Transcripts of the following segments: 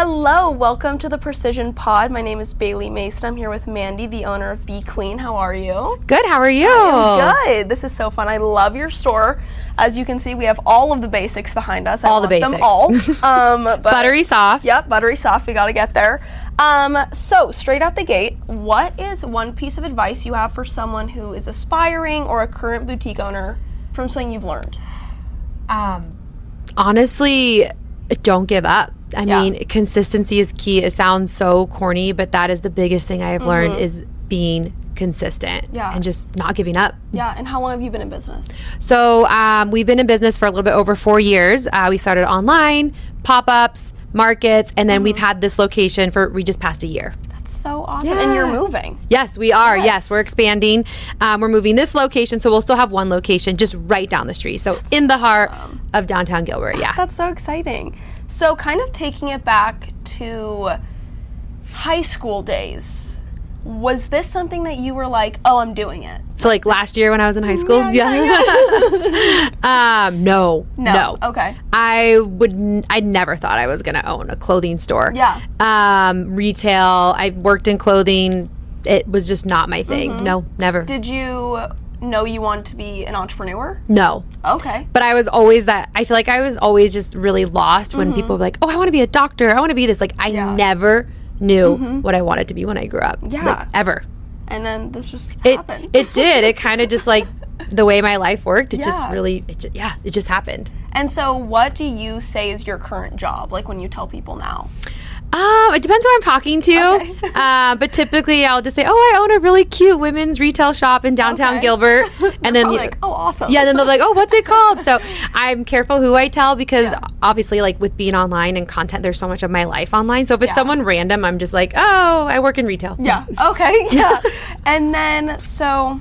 Hello, welcome to the Precision Pod. My name is Bailey Mason. I'm here with Mandy, the owner of Be Queen. How are you? Good, how are you? I am good. This is so fun. I love your store. As you can see, we have all of the basics behind us. All the basics. Them all. But, buttery soft. Yep, buttery soft. We got to get there. So straight out the gate, what is one piece of advice you have for someone who is aspiring or a current boutique owner from something you've learned? Honestly, don't give up. I mean, consistency is key. It sounds so corny, but that is the biggest thing I have learned is being consistent and just not giving up. Yeah, and how long have you been in business? So we've been in business for a little bit over 4 years. We started online, pop-ups, markets, and then we've had this location we just passed a year. That's so awesome. And you're moving. Yes, we are. Yes, we're expanding. We're moving this location, so we'll still have one location just right down the street. So in the heart of downtown Gilbert, That's so exciting. So kind of taking it back to high school days, was this something that you were like, oh, I'm doing it? So like last year when I was in high school? No. Okay. I never thought I was going to own a clothing store. Retail, I worked in clothing. It was just not my thing. No, never. Did you know you wanted to be an entrepreneur? No. Okay. But I was always I feel like I was always just really lost when people were like, oh, I want to be a doctor. I want to be this. Like, I never knew what I wanted to be when I grew up. Like, ever. And then this just happened. It did. It kind of just like the way my life worked, it just really, it just happened. And so what do you say is your current job, like when you tell people now? It depends who I'm talking to. Okay. But typically I'll just say, oh, I own a really cute women's retail shop in downtown Gilbert. And then like, oh, awesome. Yeah, then they'll be like, oh, what's it called? So I'm careful who I tell because obviously like with being online and content, there's so much of my life online. So if it's someone random, I'm just like, oh, I work in retail. Yeah. Okay. Yeah. And then, so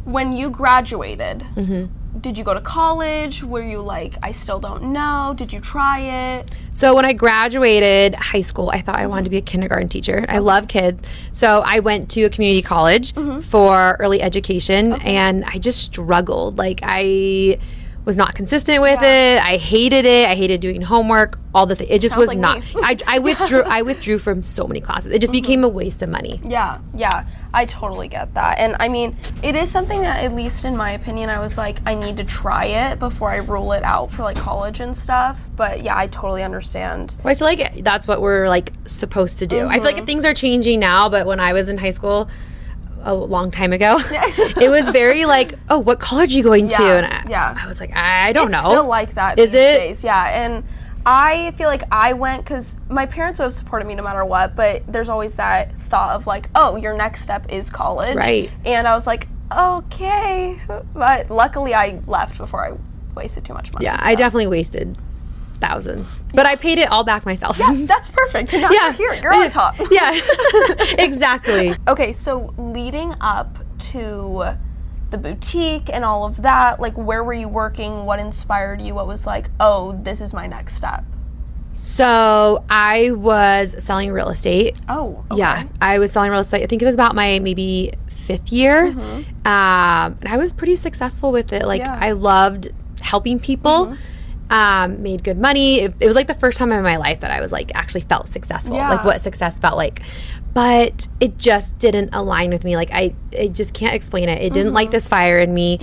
when you graduated, did you go to college? Were you like, I still don't know? Did you try it? So when I graduated high school, I thought I wanted to be a kindergarten teacher. I love kids. So I went to a community college for early education and I just struggled. Like I was not consistent with it. I hated it. I hated doing homework, all the things. It just was like not. I withdrew from so many classes. It just became a waste of money. Yeah. I totally get that. And I mean, it is something that, at least in my opinion, I was like, I need to try it before I rule it out for like college and stuff. But yeah, I totally understand. Well, I feel like that's what we're like supposed to do. I feel like things are changing now, but when I was in high school, a long time ago, it was very like, oh, what college are you going to? And I was like, I don't know. It's still like that these days. Yeah. And I feel like I went because my parents would have supported me no matter what, but there's always that thought of like, oh, your next step is college. Right. And I was like, okay. But luckily I left before I wasted too much money. Yeah, I definitely wasted thousands. But I paid it all back myself. Yeah, that's perfect. Now you're here. You're on top. Yeah, exactly. Okay, so leading up to the boutique and all of that, like where were you working? What inspired you? What was like, oh, this is my next step? So I was selling real estate. Oh, okay. Yeah, I was selling real estate. I think it was about my maybe 5th year. And I was pretty successful with it. Like I loved helping people. Made good money. It was like the first time in my life that I was like actually felt successful, like what success felt like. But it just didn't align with me. Like I just can't explain it. It didn't light this fire in me.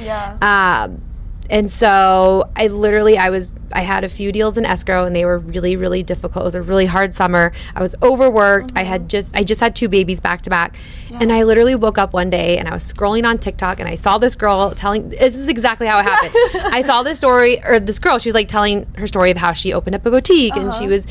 And so I had a few deals in escrow and they were really, really difficult. It was a really hard summer. I was overworked. I just had 2 babies back to back. And I literally woke up one day and I was scrolling on TikTok and I saw this girl this is exactly how it happened. I saw this girl, she was like telling her story of how she opened up a boutique and she was,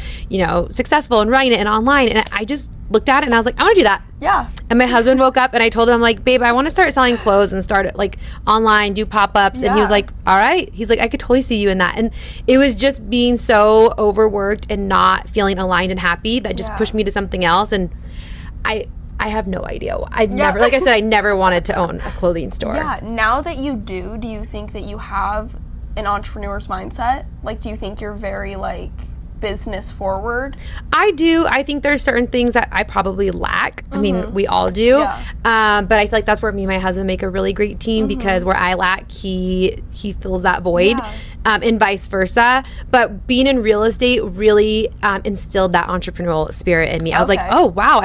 successful and running it and online. And I just looked at it and I was like, I want to do that. Yeah. And my husband woke up and I told him, I'm like, babe, I want to start selling clothes and start it like online, do pop-ups. And he was like, all right. He's like, I could totally see you in that. And it was just being so overworked and not feeling aligned and happy that just pushed me to something else. And I have no idea. Never, like I said, I never wanted to own a clothing store. Yeah. Now that you do you think that you have an entrepreneur's mindset? Like, do you think you're very like business forward? I do. I think there's certain things that I probably lack. I mean, we all do. But I feel like that's where me and my husband make a really great team, because where I lack, he fills that void, and vice versa. But being in real estate really instilled that entrepreneurial spirit in me. I was like, oh, wow,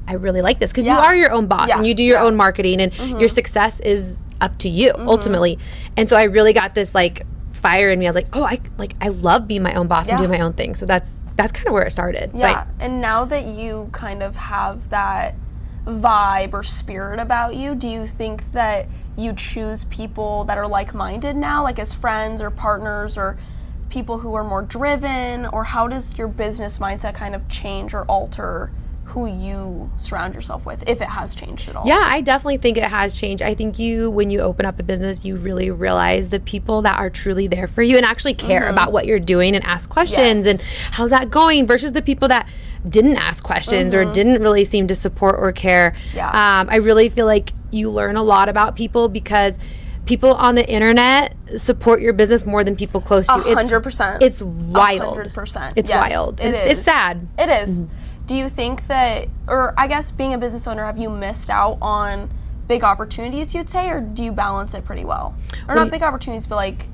I really like this, because you are your own boss and you do your own marketing, and your success is up to you ultimately. And so I really got this like fire in me. I was like, oh, I love being my own boss and doing my own thing. So that's kind of where it started. Yeah. And now that you kind of have that vibe or spirit about you, do you think that you choose people that are like-minded now, like as friends or partners, or people who are more driven? Or how does your business mindset kind of change or alter who you surround yourself with, if it has changed at all? Yeah, I definitely think it has changed. I think when you open up a business, you really realize the people that are truly there for you and actually care about what you're doing and ask questions and how's that going, versus the people that didn't ask questions or didn't really seem to support or care. I really feel like you learn a lot about people, because people on the internet support your business more than people close to you. 100%. It's wild. 100%. It's wild. It's sad. It is. Do you think that, or I guess being a business owner, have you missed out on big opportunities, you'd say, or do you balance it pretty well? Or not big opportunities, but like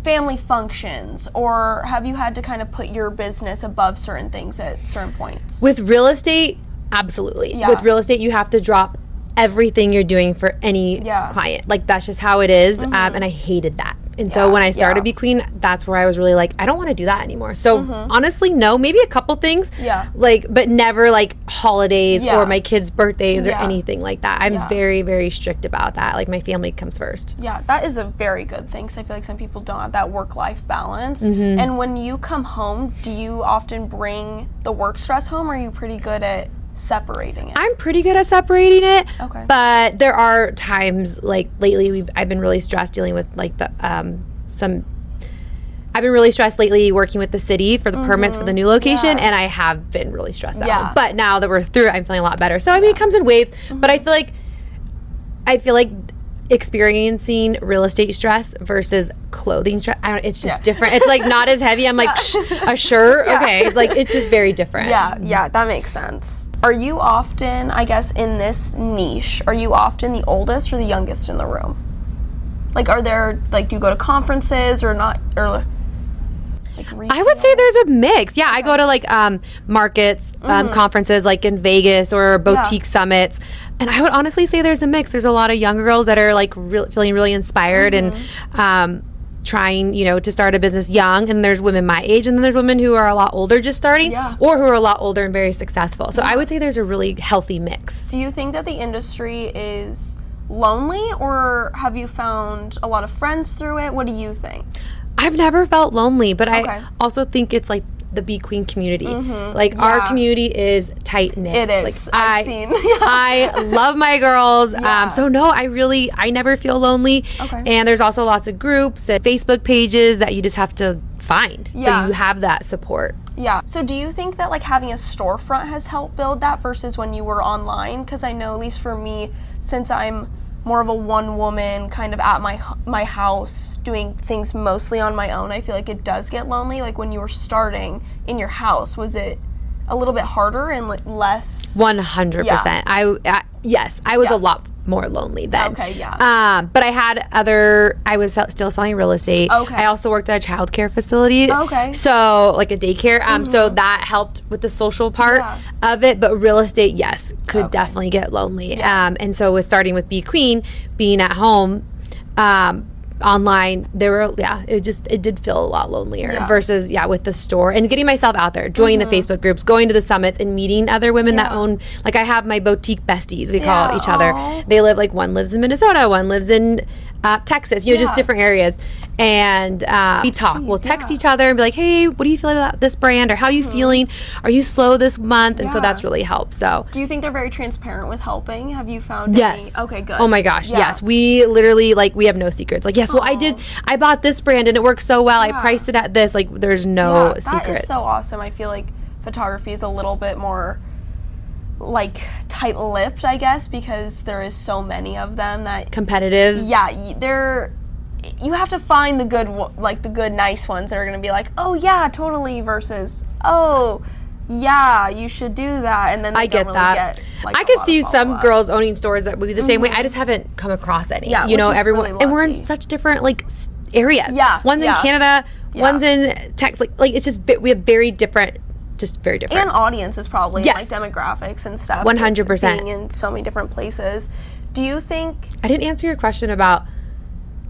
family functions, or have you had to kind of put your business above certain things at certain points? With real estate, absolutely. With real estate, you have to drop everything you're doing for any client. Like, that's just how it is. And I hated that. And so when I started Be Queen, that's where I was really like, I don't want to do that anymore. So honestly, no, maybe a couple things, like, but never like holidays or my kids' birthdays or anything like that. I'm very, very strict about that. Like, my family comes first. Yeah, that is a very good thing, because I feel like some people don't have that work-life balance. And when you come home, do you often bring the work stress home, or are you pretty good at separating it? I'm pretty good at separating it. Okay. But there are times, like lately, I've been really stressed dealing with like the I've been really stressed lately working with the city for the permits for the new location, and I have been really stressed out. But now that we're through it, I'm feeling a lot better. So I mean, it comes in waves. But I feel like experiencing real estate stress versus clothing stress, it's just different. It's like not as heavy. I'm like, sure, okay. Like, it's just very different. Yeah, that makes sense. Are you often, I guess, in this niche, are you often the oldest or the youngest in the room? Like, are there, like, do you go to conferences or not, or like I would say there's a mix. Yeah, I go to like markets, conferences like in Vegas or boutique summits. And I would honestly say there's a mix. There's a lot of younger girls that are like feeling really inspired and trying, to start a business young. And there's women my age, and then there's women who are a lot older just starting, or who are a lot older and very successful. So I would say there's a really healthy mix. Do you think that the industry is lonely, or have you found a lot of friends through it? What do you think? I've never felt lonely, but I also think it's like the Be Queen community. Like, our community is tight knit. It is. Like, I've seen. I love my girls. So no, I never feel lonely. And there's also lots of groups and Facebook pages that you just have to find. So you have that support. Yeah. So do you think that like having a storefront has helped build that versus when you were online? Because I know, at least for me, since I'm more of a one woman kind of at my house doing things mostly on my own, I feel like it does get lonely. Like, when you were starting in your house, was it a little bit harder and less? 100%. Yes, I was a lot more lonely then. Okay, but I was still selling real estate. I also worked at a childcare facility. So like a daycare. So that helped with the social part of it. But real estate, yes, could definitely get lonely. And so with starting with Be Queen, being at home, online, it did feel a lot lonelier versus with the store and getting myself out there, joining the Facebook groups, going to the summits and meeting other women that own, like, I have my boutique besties, we call each other. They live, like, one lives in Minnesota, one lives in Texas, just different areas. And we talk. We'll text each other and be like, hey, what do you feel about this brand? Or how are you feeling? Are you slow this month? And so that's really helped. So do you think they're very transparent with helping? Have you found Yes. any? Okay, good. Oh my gosh, yes. We literally, like, we have no secrets. Like, yes, well, I bought this brand and it worked so well. I priced it at this. Like, there's no secrets. That is so awesome. I feel like photography is a little bit more like tight-lipped, I guess, because there is so many of them that competitive. They're you have to find the good, like the good, nice ones that are going to be like, oh yeah, totally, versus, oh yeah, you should do that. And then they don't really get, like, I could see some girls owning stores that would be the same way. I just haven't come across any. Yeah, you know, everyone, really and we're in such different like areas. Yeah, one's in Canada, one's in Texas. Like it's just we have very different. Just very different. And audiences probably, like demographics and stuff. 100%. Being in so many different places. Do you think... I didn't answer your question about...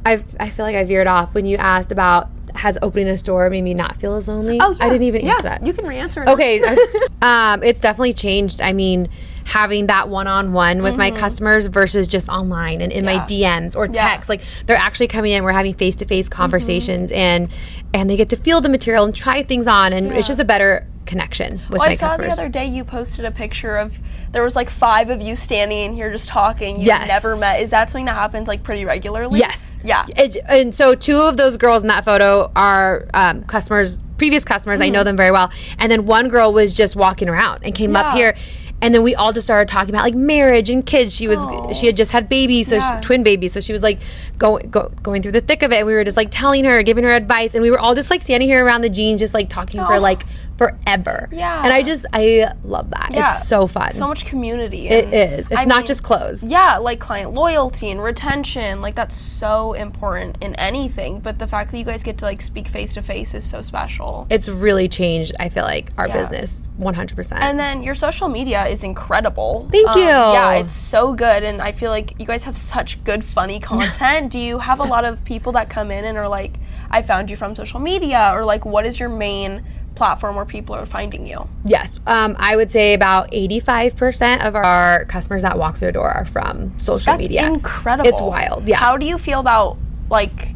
I feel like I veered off when you asked about has opening a store made me not feel as lonely? Oh, yeah. I didn't even answer that. You can re-answer it. Okay. It's definitely changed. I mean, having that one-on-one with my customers versus just online and in my DMs or text. Like, they're actually coming in. We're having face-to-face conversations and they get to feel the material and try things on. And it's just a better connection with my customers. I saw the other day you posted a picture of, there was like 5 of you standing in here just talking. You've never met. Is that something that happens like pretty regularly? Yes. Yeah. And so 2 of those girls in that photo are customers, previous customers. I know them very well. And then one girl was just walking around and came up here. And then we all just started talking about like marriage and kids. She had just had babies, so twin babies. So she was like going through the thick of it. And we were just like telling her, giving her advice. And we were all just like standing here around the jeans, just like talking for like forever. Yeah. And I love that. Yeah. It's so fun. So much community. It is. It's not just clothes. Yeah, like client loyalty and retention. Like that's so important in anything. But the fact that you guys get to like speak face to face is so special. It's really changed, I feel like, our business 100%. And then your social media is incredible. Thank you. Yeah, it's so good. And I feel like you guys have such good, funny content. Do you have a lot of people that come in and are like, I found you from social media? Or like, what is your main platform where people are finding you? Yes. I would say about 85% of our customers that walk through the door are from social media. That's incredible. It's wild. Yeah. How do you feel about, like,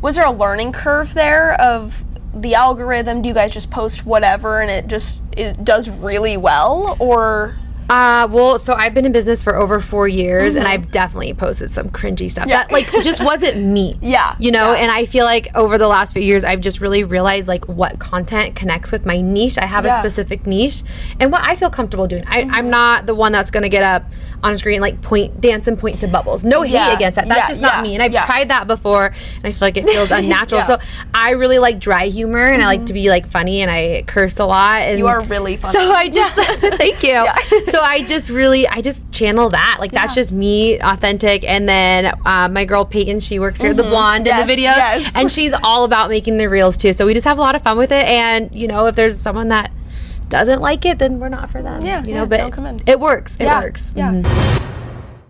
was there a learning curve there of the algorithm? Do you guys just post whatever and it does really well? Or... Well, so I've been in business for over 4 years and I've definitely posted some cringy stuff that like just wasn't me. You know, and I feel like over the last few years I've just really realized like what content connects with my niche. I have a specific niche and what I feel comfortable doing. I'm not the one that's going to get up on a screen like dance and point to bubbles. No hate against that. That's just not me. And I've tried that before and I feel like it feels unnatural. So I really like dry humor and I like to be like funny and I curse a lot. And you are really funny. So I just thank you. So I just channel that. Like that's just me, authentic. And then my girl Peyton, she works here, the blonde in the video. And she's all about making the reels too. So we just have a lot of fun with it. And you know, if there's someone that doesn't like it, then we're not for them. You know, but come in. It works. It works.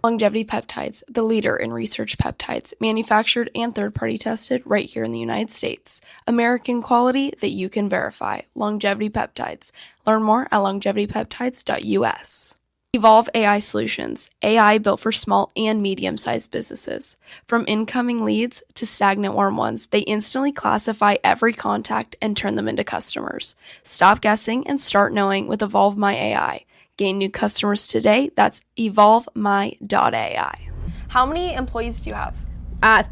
Longevity Peptides, the leader in research peptides, manufactured and third-party tested right here in the United States. American quality that you can verify. Longevity Peptides. Learn more at longevitypeptides.us. Evolve AI Solutions, AI built for small and medium-sized businesses. From incoming leads to stagnant warm ones, they instantly classify every contact and turn them into customers. Stop guessing and start knowing with Evolve My AI. Gain new customers today. That's evolvemy.ai. How many employees do you have?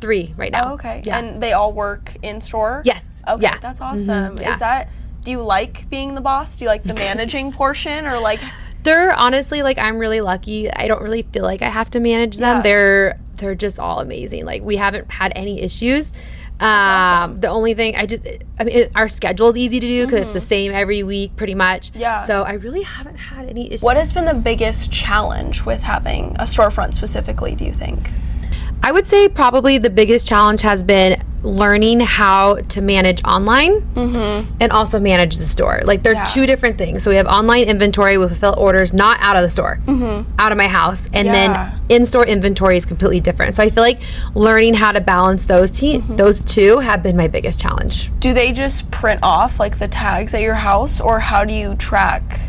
3 right now. Oh, okay. Yeah. And they all work in store? Yes. Okay, yeah. That's awesome. Is that, do you like being the boss? Do you like the managing portion or like? They're honestly like, I'm really lucky. I don't really feel like I have to manage them. They're just all amazing. Like we haven't had any issues. Awesome. The only thing our schedule is easy to do because it's the same every week pretty much. So I really haven't had any issues. What has been the biggest challenge with having a storefront specifically, do you think? I would say probably the biggest challenge has been learning how to manage online and also manage the store. Like they're 2 different things. So we have online inventory, we fulfill orders not out of the store, out of my house, and then in-store inventory is completely different. So I feel like learning how to balance those 2 have been my biggest challenge. Do they just print off like the tags at your house, or how do you track?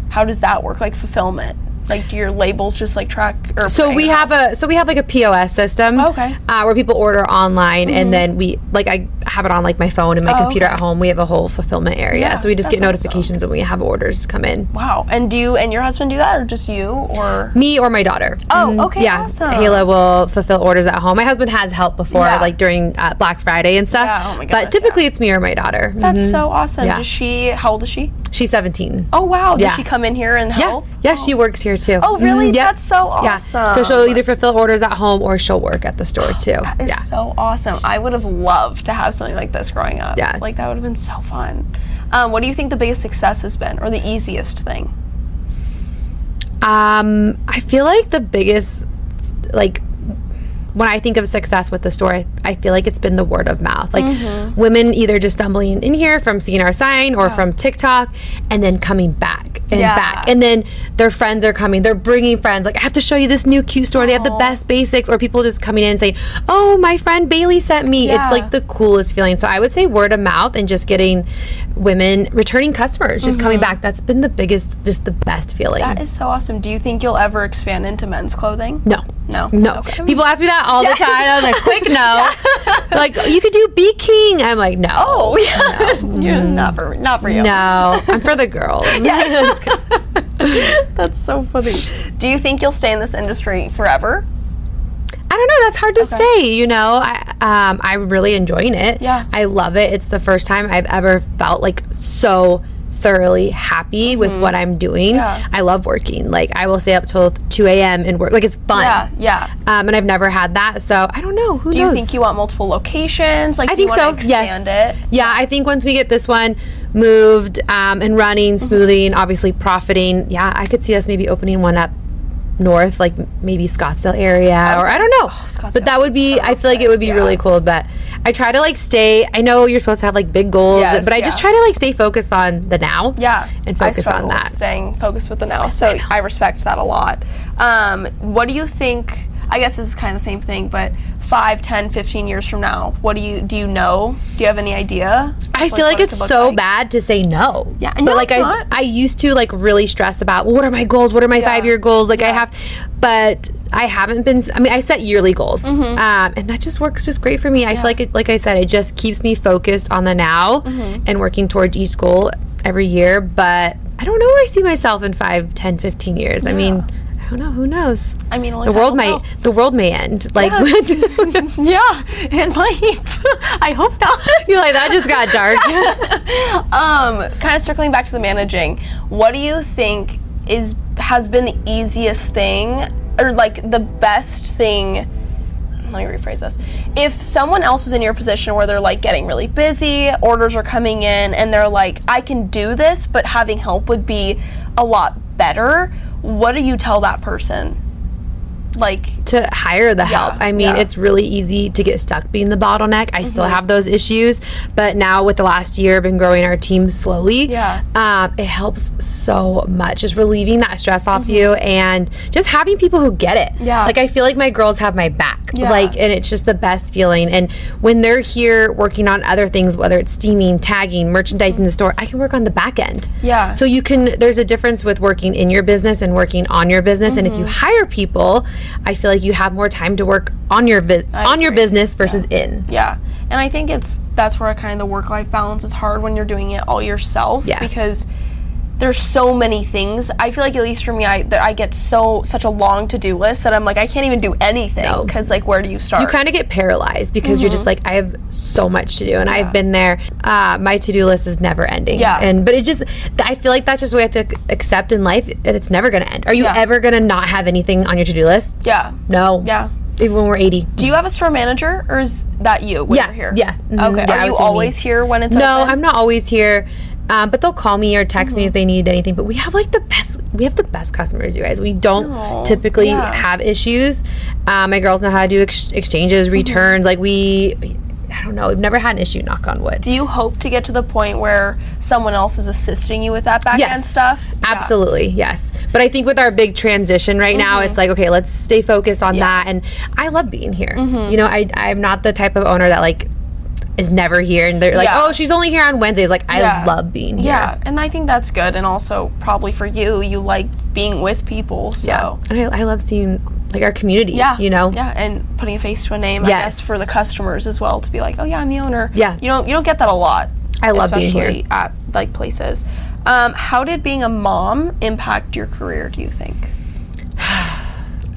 How does that work? Like fulfillment? Like, do your labels just like track? Or so we have like a POS system, where people order online, and then we like I have it on like my phone and my computer at home. We have a whole fulfillment area, so we just get notifications when we have orders come in. Wow. And do you and your husband do that, or just you, or me or my daughter? Oh, okay, yeah. Awesome. Hayla will fulfill orders at home. My husband has helped before, like during Black Friday and stuff. Yeah. Oh my goodness, but typically it's me or my daughter. That's so awesome. Yeah. How old is she? She's 17. Oh wow. Does she come in here and help? Yeah, she works here too. Oh really? That's so awesome. Yeah. So she'll either fulfill orders at home or she'll work at the store too. That is so awesome. I would have loved to have something like this growing up. Yeah. Like that would have been so fun. What do you think the biggest success has been, or the easiest thing? I feel like the biggest, like, when I think of success with the store, I feel like it's been the word of mouth. Like women either just stumbling in here from seeing our sign or from TikTok and then coming back and back. And then their friends are coming. They're bringing friends. Like, I have to show you this new cute store. They have the best basics. Or people just coming in and saying, oh, my friend Bailey sent me. It's like the coolest feeling. So I would say word of mouth and just getting women, returning customers, just coming back. That's been the biggest, just the best feeling. That is so awesome. Do you think you'll ever expand into men's clothing? No. Okay. People ask me that all the time. I'm like, quick no. Like, you could do Be King. I'm like, no. Oh, yeah. No. You're not for you. No, I'm for the girls. That's so funny. Do you think you'll stay in this industry forever? I don't know. That's hard to say. You know, I'm really enjoying it. Yeah. I love it. It's the first time I've ever felt like so thoroughly happy with what I'm doing. Yeah. I love working. Like, I will stay up till 2 a.m. and work. Like, it's fun. Yeah. And I've never had that. So I don't know. Who knows? Do you think you want multiple locations? Like, I do you think want to expand it? Yeah, I think once we get this one moved and running smoothly and obviously profiting, I could see us maybe opening one up north, like maybe Scottsdale area, or I don't know. But that would be, I feel like it would be really cool. But I try to like stay, I know you're supposed to have like big goals, but I just try to like stay focused on the now. Yeah. And focus on that. Staying focused with the now. So I respect that a lot. What do you think, I guess this is kind of the same thing, but 5, 10, 15 years from now, what do you know? Do you have any idea? I feel like it's so bad to say no. Yeah, but like I used to like really stress about, well, what are my goals? What are my 5-year goals? Like but I haven't been. I mean, I set yearly goals, and that just works just great for me. I feel like like I said, it just keeps me focused on the now and working towards each goal every year. But I don't know where I see myself in 5, 10, 15 years. I mean, I don't know. Who knows? I mean, the world may end. Like, yeah, it might. I hope not. You're like, that just got dark. Kind of circling back to the managing. What do you think has been the easiest thing, or like the best thing? Let me rephrase this. If someone else was in your position where they're like getting really busy, orders are coming in, and they're like, I can do this, but having help would be a lot better. What do you tell that person? Like, to hire the help. I mean, it's really easy to get stuck being the bottleneck. I still have those issues, but now with the last year, I've been growing our team slowly. It helps so much, just relieving that stress off you and just having people who get it. Like, I feel like my girls have my back. Like, and it's just the best feeling. And when they're here working on other things, whether it's steaming, tagging, merchandising the store, I can work on the back end. So you can, there's a difference with working in your business and working on your business. And if you hire people, I feel like you have more time to work on your business versus in. And I think that's where kind of the work-life balance is hard when you're doing it all yourself. Because there's so many things. I feel like, at least for me, I get such a long to-do list that I'm like, I can't even do anything, because like, where do you start? You kind of get paralyzed because you're just like, I have so much to do, and I've been there. My to-do list is never ending. But it just, I feel like that's just what we have to accept in life. It's never going to end. Are you ever going to not have anything on your to-do list? No. Even when we're 80. Do you have a store manager, or is that you when you're here? Okay. Are you always here when it's No, open? I'm not always here. But they'll call me or text me if they need anything. But we have like the best customers, you guys. We don't typically have issues. My girls know how to do exchanges, returns. Like, I don't know, we've never had an issue, knock on wood. Do you hope to get to the point where someone else is assisting you with that back end stuff? Absolutely, yes. But I think with our big transition right now, it's like, okay, let's stay focused on that. And I love being here. You know, I'm not the type of owner that like is never here, and they're like, oh, she's only here on Wednesdays. Like, I love being here. And I think that's good. And also, probably for you like being with people. So and I love seeing like our community, you know? Yeah, and putting a face to a name, I guess, for the customers as well, to be like, oh yeah, I'm the owner. Yeah. You don't get that a lot. I love being here. Especially at like places. How did being a mom impact your career, do you think?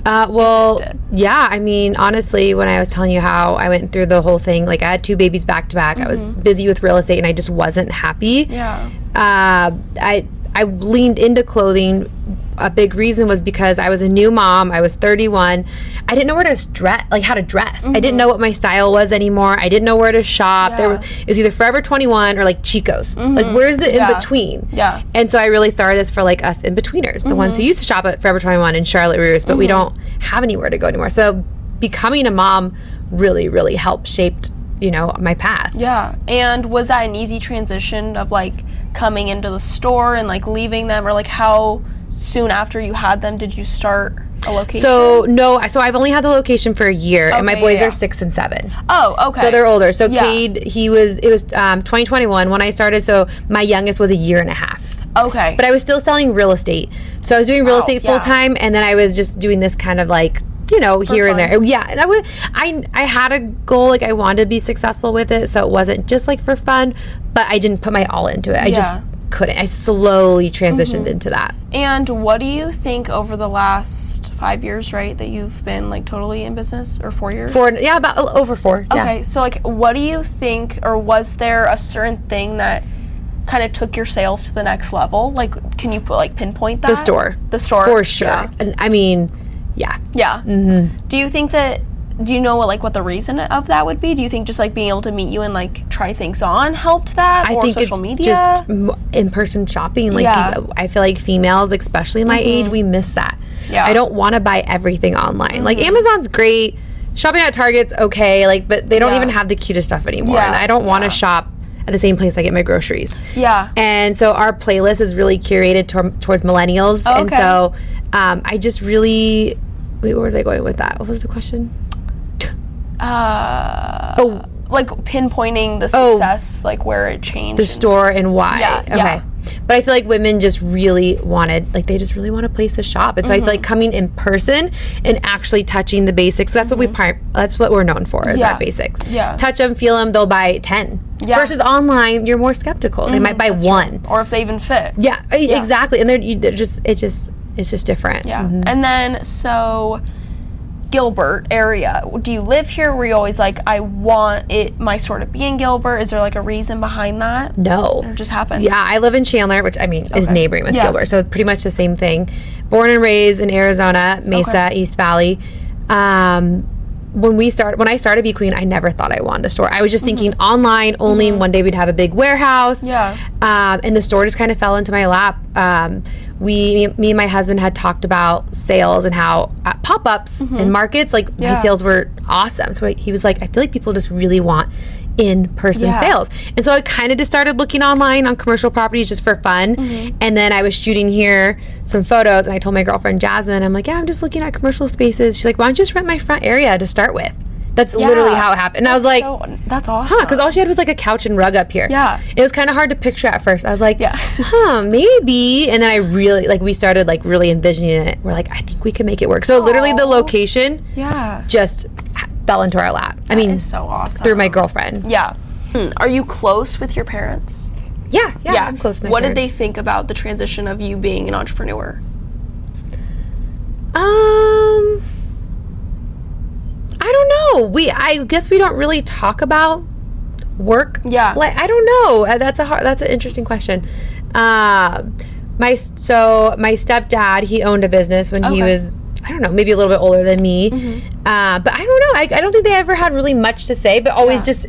Well, yeah, I mean, honestly, when I was telling you how I went through the whole thing, like I had 2 babies back to back. I was busy with real estate and I just wasn't happy. Yeah. I leaned into clothing. A big reason was because I was a new mom. I was 31. I didn't know where to dress, like how to dress. I didn't know what my style was anymore. I didn't know where to shop. It was either Forever 21 or like Chico's. Like where's the in between? Yeah. And so I really started this for like us in betweeners, the ones who used to shop at Forever 21 and Charlotte Russe, but we don't have anywhere to go anymore. So becoming a mom really, really helped shaped, you know, my path. Yeah. And was that an easy transition of like coming into the store and like leaving them, or like how soon after you had them did you start a location? So I've only had the location for a year, and my boys are 6 and 7. Oh, okay. So they're older. So Cade, it was 2021 when I started, so my youngest was a year and a half. Okay. But I was still selling real estate. So I was doing real estate full time, and then I was just doing this kind of like, you know, for here fun. And there. Yeah. And I had a goal, like I wanted to be successful with it, so it wasn't just like for fun, but I didn't put my all into it. I just couldn't. I slowly transitioned into that. And what do you think over the last 5 years, right, that you've been like totally in business, or 4 years? About over 4. Okay, yeah. So like what do you think, or was there a certain thing that kind of took your sales to the next level? Like, can you pinpoint that? The store. For sure. Yeah. And I mean, yeah. Do you think that, do you know what the reason of that would be? Do you think just like being able to meet you and like try things on helped that? I think social media? Just in-person shopping. Like I feel like females, especially my age, we miss that. Yeah. I don't want to buy everything online. Like Amazon's great, shopping at Target's okay, like, but they don't even have the cutest stuff anymore. And I don't want to shop at the same place I get my groceries. Yeah. And so our playlist is really curated towards millennials. Oh, okay. And so I just really, wait, where was I going with that? What was the question? Like pinpointing the success, like where it changed. The store and why. Yeah. Okay. Yeah. But I feel like women just really wanted, like they just really want a place to shop. And so I feel like coming in person and actually touching the basics, that's what we're known for, is our basics. Yeah. Touch them, feel them, they'll buy 10. Yeah. Versus online, you're more skeptical. They might buy one. True. Or if they even fit. Yeah, exactly. And it's just different. Yeah. And then, so Gilbert area, do you live here? Were you always like, I want my store to be in Gilbert? Is there like a reason behind that? No. It just happened? Yeah, I live in Chandler, which I mean is neighboring with Gilbert, so pretty much the same thing. Born and raised in Arizona, Mesa, East Valley. When I started Be Queen, I never thought I wanted a store. I was just thinking online only. One day we'd have a big warehouse. Yeah. And the store just kind of fell into my lap. Me and my husband had talked about sales and how at pop-ups and markets, like my sales were awesome. So he was like, I feel like people just really want in-person sales. And so I kind of just started looking online on commercial properties just for fun. And then I was shooting here some photos, and I told my girlfriend Jasmine, I'm like, I'm just looking at commercial spaces. She's like, why don't you just rent my front area to start with? That's literally how it happened. And I was like, that's awesome. Because all she had was like a couch and rug up here. Yeah. It was kind of hard to picture at first. I was like, maybe. And then I really, we started really envisioning it. We're like, I think we can make it work. So literally the location just fell into our lap. That is so awesome. Through my girlfriend. Yeah. Are you close with your parents? Yeah, I'm close with my What parents. did they think about the transition of you being an entrepreneur? I don't know. I guess we don't really talk about work. Yeah. I don't know. That's an interesting question. My stepdad, he owned a business when he was, I don't know, maybe a little bit older than me. But I don't know. I don't think they ever had really much to say, but always just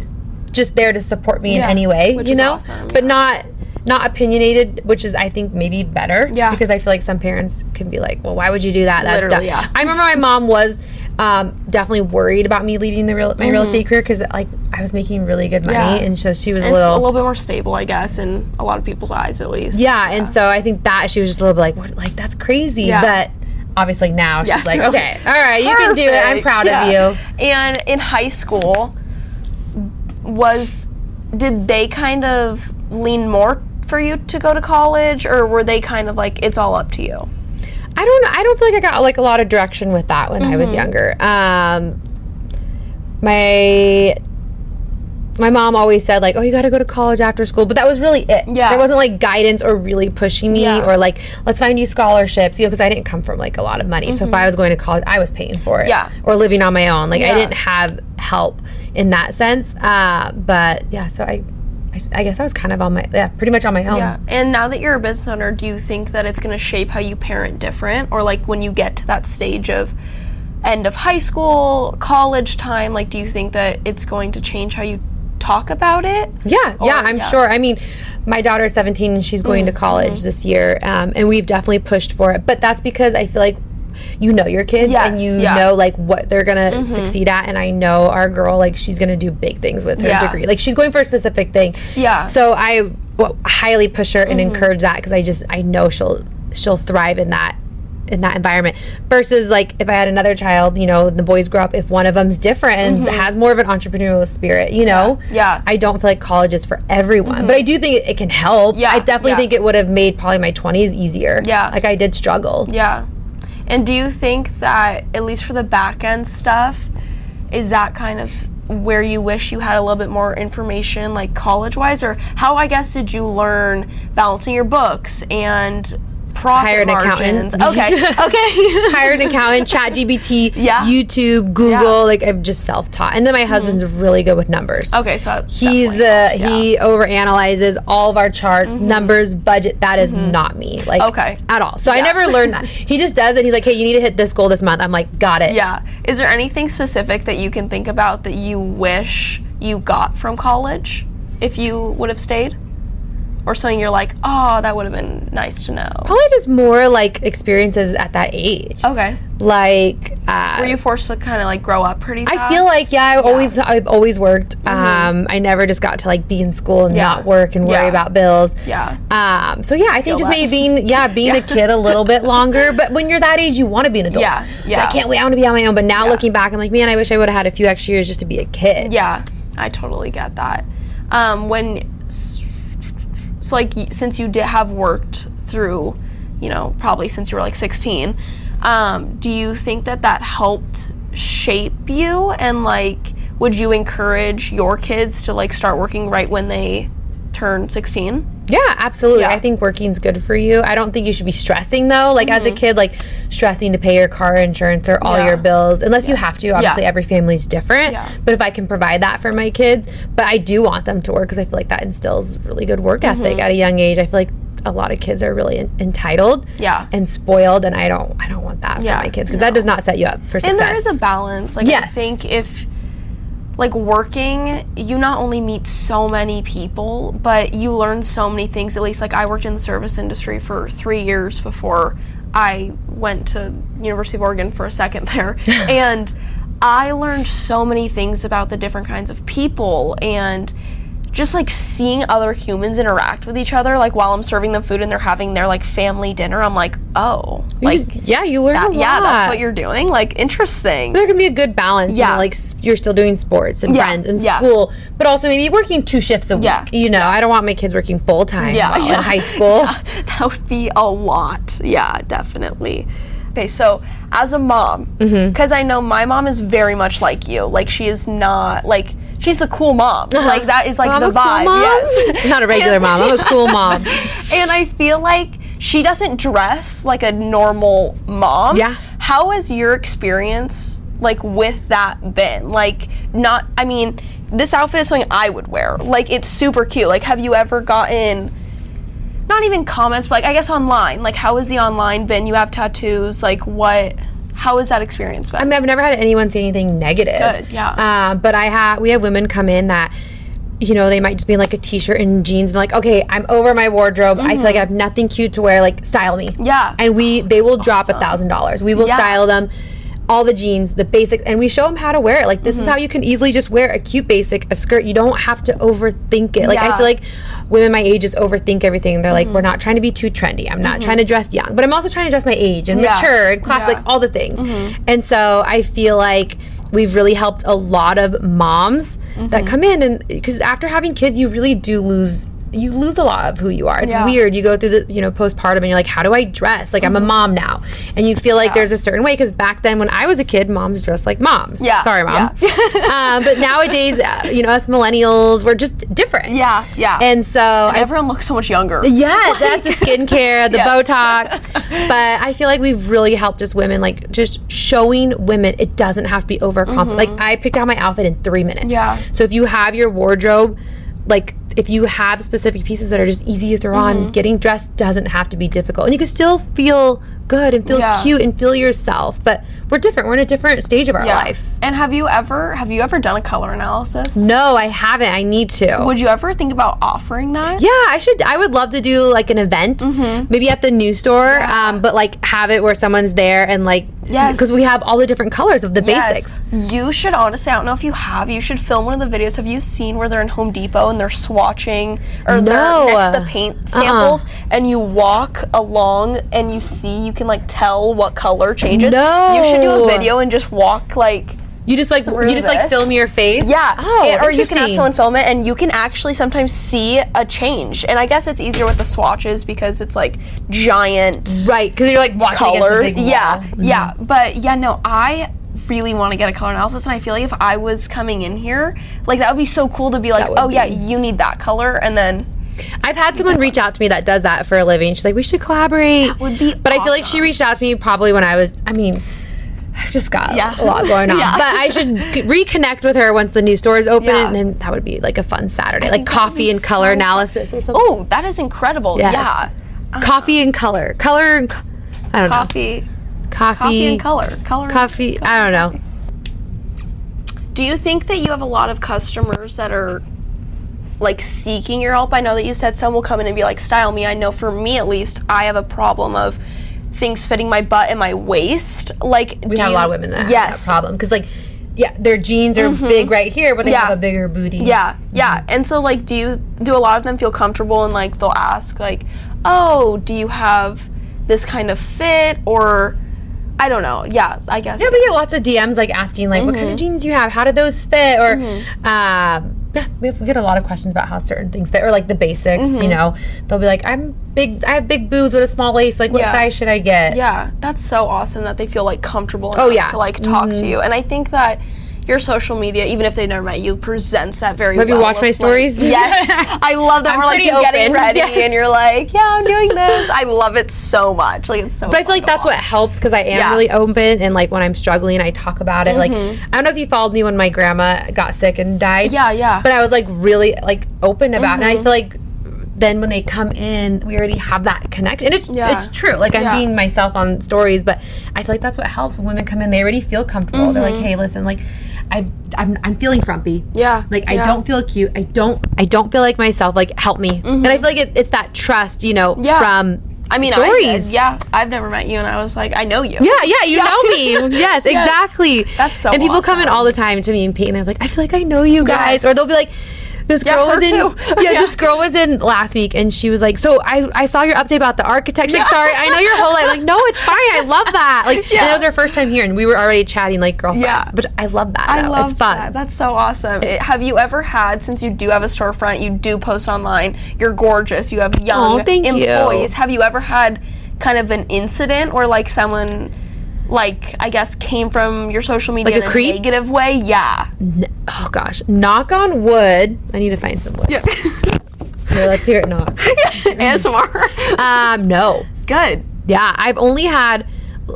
there to support me in any way, which is awesome. But not opinionated, which is, I think, maybe better. Yeah. Because I feel like some parents can be like, well, why would you do that? That's literally, yeah. I remember my mom was definitely worried about me leaving my real estate career, because I was making really good money, and so she was a little bit more stable, I guess, in a lot of people's eyes, at least. Yeah, and so I think that she was just a little bit like, what, that's crazy. Yeah. But obviously now she's like, okay, all right, you can do it. I'm proud of you. And in high school, did they kind of lean more for you to go to college, or were they kind of like, it's all up to you? I don't know. I don't feel like I got like a lot of direction with that when I was younger. My mom always said like, oh, you got to go to college after school, but that was really it. There wasn't like guidance or really pushing me or like, let's find you scholarships, you know, because I didn't come from like a lot of money. So if I was going to college, I was paying for it or living on my own. Like I didn't have help in that sense. But yeah, so I guess I was kind of on my, pretty much on my own. Yeah. And now that you're a business owner, do you think that it's going to shape how you parent different? Or like when you get to that stage of end of high school, college time, like do you think that it's going to change how you talk about it? I'm sure. I mean, my daughter's 17 and she's going to college this year, and we've definitely pushed for it, but that's because I feel like you know your kids and you know like what they're gonna succeed at, and I know our girl, like she's gonna do big things with her degree, like she's going for a specific thing, so I highly push her and encourage that, because I know she'll thrive in that environment, versus like if I had another child, you know, the boys grow up, if one of them's different and has more of an entrepreneurial spirit, you know, I don't feel like college is for everyone, but I do think it can help. I definitely think it would have made probably my 20s easier. Like I did struggle. And do you think that, at least for the back end stuff, is that kind of where you wish you had a little bit more information, like college wise, or how, I guess, did you learn balancing your books and profit margins? Hired an accountant, ChatGPT, YouTube, Google. Like I'm just self-taught, and then my husband's really good with numbers. So he overanalyzes all of our charts, numbers, budget. That is not me, like at all. So I never learned that. He just does it. He's like, hey, you need to hit this goal this month. I'm like, got it. Is there anything specific that you can think about that you wish you got from college if you would have stayed? Or something you're like, oh, that would have been nice to know? Probably just more like experiences at that age. Like, were you forced to kind of like grow up pretty fast? I feel like, I've always worked. I never just got to like be in school and not work and worry about bills. So I think just maybe being a kid a little bit longer. But when you're that age, you want to be an adult. I can't wait, I want to be on my own. But now looking back, I'm like, man, I wish I would have had a few extra years just to be a kid. I totally get that. So like, since you have worked through, you know, probably since you were like 16, do you think that helped shape you? And like, would you encourage your kids to like start working right when they turn 16? Yeah, absolutely. I think working's good for you. I don't think you should be stressing though. Like as a kid, like stressing to pay your car insurance or all your bills, unless you have to. Obviously, every family's different. But if I can provide that for my kids, but I do want them to work, because I feel like that instills really good work ethic at a young age. I feel like a lot of kids are really entitled and spoiled, and I don't want that for my kids, because that does not set you up for success. And there is a balance. Like I think if like working, you not only meet so many people, but you learn so many things. At least like I worked in the service industry for 3 years before I went to University of Oregon for a second there. And I learned so many things about the different kinds of people, and just like seeing other humans interact with each other, like while I'm serving them food and they're having their like family dinner, I'm like, oh, like you learn a lot. Yeah, that's what you're doing. Like, interesting. There can be a good balance. You know, like you're still doing sports and friends and school, but also maybe working 2 shifts a week. You know, I don't want my kids working full time in high school. That would be a lot. Yeah, definitely. Okay, so as a mom, because I know my mom is very much like you. Like, she is not like, she's the cool mom. Like, that is like the vibe. Cool yes. Not a regular mom. I'm a cool mom. And I feel like she doesn't dress like a normal mom. How has your experience like with that been? Like, not, I mean, this outfit is something I would wear. Like, it's super cute. Like, have you ever gotten, not even comments, but like, I guess online, like, how has the online been? You have tattoos, like, how has that experience been? I mean, I've never had anyone say anything negative. Good, yeah. But we have women come in that, you know, they might just be in like a t-shirt and jeans and like, okay, I'm over my wardrobe. I feel like I have nothing cute to wear, like, style me. And they will drop $1,000. We will style them, all the jeans, the basics, and we show them how to wear it. Like, this is how you can easily just wear a cute basic, a skirt. You don't have to overthink it. Like, I feel like women my age just overthink everything. They're like, we're not trying to be too trendy. I'm not trying to dress young, but I'm also trying to dress my age and mature and class, like all the things. And so I feel like we've really helped a lot of moms that come in, and because after having kids, you really do lose you lose a lot of who you are. It's weird. You go through the, postpartum and you're like, how do I dress? Like, I'm a mom now. And you feel like there's a certain way, because back then when I was a kid, moms dressed like moms. Yeah. Sorry, Mom. Yeah. But nowadays, us millennials, we're just different. Yeah, yeah. And so... And everyone looks so much younger. Yes, that's the skincare, the Botox. But I feel like we've really helped as women, like, just showing women it doesn't have to be overcomplicated. Like, I picked out my outfit in 3 minutes. Yeah. So if you have your wardrobe, like, if you have specific pieces that are just easy to throw on, getting dressed doesn't have to be difficult. And you can still feel good and feel cute and feel yourself. But we're different. We're in a different stage of our life. And have you ever done a color analysis? No, I haven't. I need to. Would you ever think about offering that? Yeah, I should. I would love to do like an event, maybe at the new store, but like have it where someone's there and like, because we have all the different colors of the basics. You should honestly, I don't know if you have, you should film one of the videos. Have you seen where they're in Home Depot and they're swatching, or they're next to the paint samples, and you walk along and you can like tell what color changes? No. You should do a video and just walk like... You just film your face? Yeah. Oh, or you can have someone film it, and you can actually sometimes see a change. And I guess it's easier with the swatches because it's like giant, right? Because you're like watching color. Against a big wall. Yeah. But yeah, no, I really want to get a color analysis, and I feel like if I was coming in here, like that would be so cool to be like, you need that color, and then. I've had someone reach out to me that does that for a living. She's like, we should collaborate. That would be But awesome. I feel like she reached out to me probably when I've just got a lot going on. But I should reconnect with her once the new store is open, and then that would be like a fun Saturday, like coffee and color analysis or something. Oh, that is incredible. Yes. Yeah. Coffee and color. I don't know. Coffee and color. Coffee, I don't know. Do you think that you have a lot of customers that are like seeking your help? I know that you said some will come in and be like, style me. I know for me at least, I have a problem of things fitting my butt and my waist. Like, we have a lot of women that have that problem, because like, their jeans are big right here, but they have a bigger booty. Yeah. And so like, do a lot of them feel comfortable and like they'll ask like, oh, do you have this kind of fit, or I don't know. Yeah, I guess. Yeah, we get lots of DMs like asking like, what kind of jeans do you have? How did those fit? Or we get a lot of questions about how certain things fit, or like the basics. They'll be like, I have big boobs with a small waist. Like, what size should I get? Yeah, that's so awesome that they feel like comfortable enough to like talk to you. And I think that your social media, even if they've never met you, presents that very well. Have you watched my stories? Yes. I love that. We're like, you're getting ready and you're like, yeah, I'm doing this. I love it so much. Like, it's so But I feel like that's what helps, because I am really open, and like when I'm struggling, I talk about it. Like, I don't know if you followed me when my grandma got sick and died. Yeah. But I was like really like open about it. And I feel like then when they come in, we already have that connect, and it's true. Like, I'm being myself on stories, but I feel like that's what helps. When women come in, they already feel comfortable. They're like, hey, listen, like, I'm feeling frumpy. Yeah. Like, I don't feel cute. I don't feel like myself. Like, help me. And I feel like it's that trust, from stories. I've never met you, and I was like, I know you. Yeah, you know me. Yes, exactly. That's so. And people come in all the time to me and Pete, and they're like, I feel like I know you guys, or they'll be like, this girl was in this girl was in last week, and she was like, so I saw your update about the architecture. Like, sorry, I know your whole life. Like, no, it's fine. I love that. Like, and that was our first time here, and we were already chatting like girlfriends. But I love that. It's fun. That. That's so awesome. Have you ever had, since you do have a storefront, you do post online, you're gorgeous, you have young employees. Have you ever had kind of an incident where like someone, like, I guess, came from your social media like a creep? Negative way? Yeah. Oh gosh, knock on wood. I need to find some wood. Yeah. Here, let's hear it knock. ASMR. No. Good. Yeah, I've only had I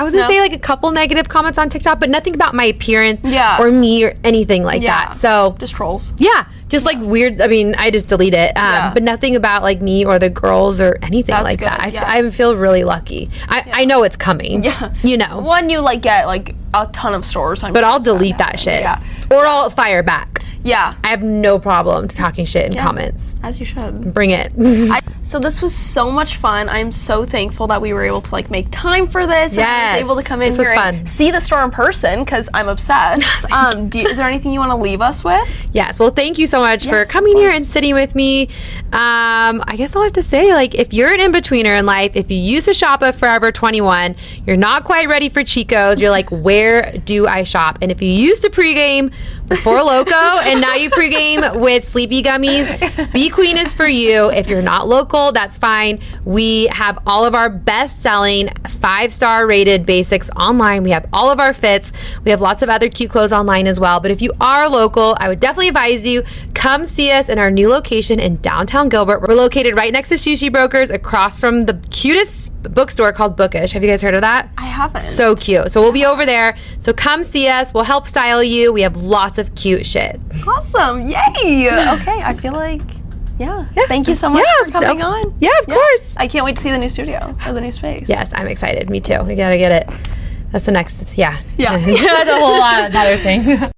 was gonna say like a couple negative comments on TikTok, but nothing about my appearance or me or anything like that. So just trolls. Yeah, just like weird. I mean, I just delete it. But nothing about like me or the girls or anything like that. I feel really lucky. I know it's coming. Yeah. One, you like get like a ton of stores. But I'll delete that shit. Yeah. Or I'll fire back. Yeah. I have no problem talking shit in comments. As you should. Bring it. So this was so much fun. I'm so thankful that we were able to like make time for this. Yes. And I was able to come in here and see the store in person, because I'm obsessed. Is there anything you want to leave us with? Yes. Well, thank you so much for coming here and sitting with me. I guess I'll have to say, like, if you're an in-betweener in life, if you used to shop at Forever 21, you're not quite ready for Chico's, you're like, where do I shop? And if you used to pregame with Four Loko and now you pregame with Sleepy Gummies, Be Queen is for you. If you're not local, that's fine. We have all of our best-selling 5-star rated basics online. We have all of our fits. We have lots of other cute clothes online as well. But if you are local, I would definitely advise you, come see us in our new location in downtown Gilbert. We're located right next to Sushi Brokers, across from the cutest bookstore called Bookish. Have you guys heard of that? I haven't. So cute. So we'll be over there. So come see us. We'll help style you. We have lots of cute shit. Awesome. Yay. Okay, I feel like, yeah. Thank you so much for coming on. Yeah, of course. I can't wait to see the new studio or the new space. Yes, I'm excited. Me too. We gotta get it. That's the next, yeah. Yeah. That's a whole lot other thing.